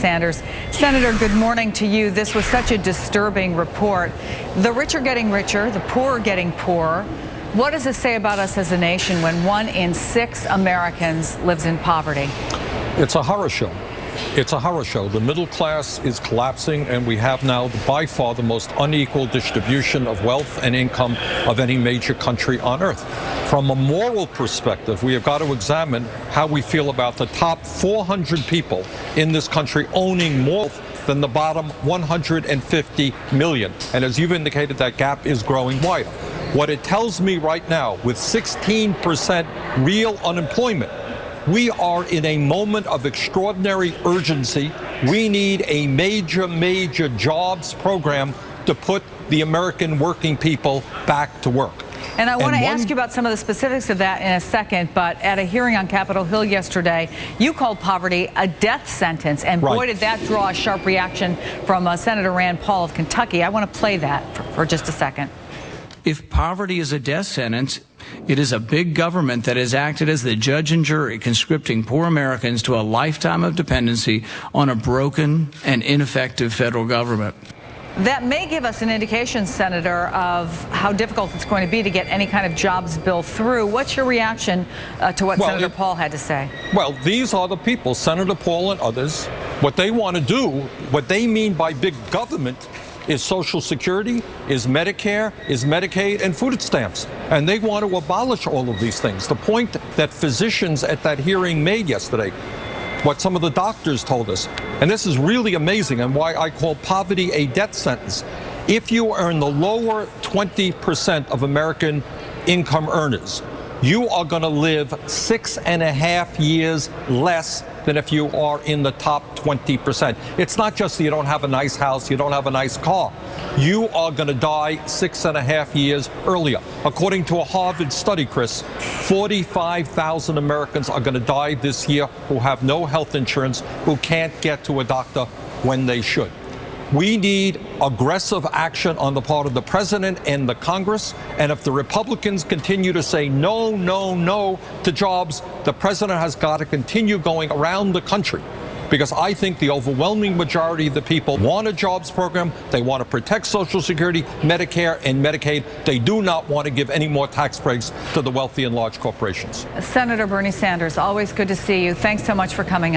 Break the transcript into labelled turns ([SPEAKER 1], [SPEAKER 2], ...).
[SPEAKER 1] Sanders. Senator, good morning to you. This was such a disturbing report. The rich are getting richer, the poor are getting poorer. What does this say about us as a nation when 1 in 6 Americans lives in poverty?
[SPEAKER 2] It's a horror show. It's a horror show. The middle class is collapsing, and we have now by far the most unequal distribution of wealth and income of any major country on earth. From a moral perspective, we have got to examine how we feel about the top 400 people in this country owning more than the bottom 150 million. And as you've indicated, that gap is growing wider. What it tells me right now, with 16% real unemployment, we are in a moment of extraordinary urgency. We need a major jobs program to put the American working people back to work.
[SPEAKER 1] And I want to ask you about some of the specifics of that in a second, but at a hearing on Capitol Hill yesterday, you called poverty a death sentence, and boy, did that draw a sharp reaction from Senator Rand Paul of Kentucky. I want to play that for just a second.
[SPEAKER 3] If poverty is a death sentence, it is a big government that has acted as the judge and jury, conscripting poor Americans to a lifetime of dependency on a broken and ineffective federal government.
[SPEAKER 1] That may give us an indication, Senator, of how difficult it's going to be to get any kind of jobs bill through. What's your reaction to what Senator Paul had to say?
[SPEAKER 2] Well, these are the people, Senator Paul and others. What they want to do, what they mean by big government, is Social Security, is Medicare, is Medicaid, and food stamps. And they want to abolish all of these things. The point that physicians at that hearing made yesterday, what some of the doctors told us, and this is really amazing and why I call poverty a death sentence. If you are in the lower 20% of American income earners, you are going to live 6.5 years less than if you are in the top 20%. It's not just that you don't have a nice house, you don't have a nice car. You are going to die 6.5 years earlier. According to a Harvard study, Chris, 45,000 Americans are going to die this year who have no health insurance, who can't get to a doctor when they should. We need aggressive action on the part of the president and the Congress. And if the Republicans continue to say no to jobs, the president has got to continue going around the country. Because I think the overwhelming majority of the people want a jobs program. They want to protect Social Security, Medicare, and Medicaid. They do not want to give any more tax breaks to the wealthy and large corporations.
[SPEAKER 1] Senator Bernie Sanders, always good to see you. Thanks so much for coming on.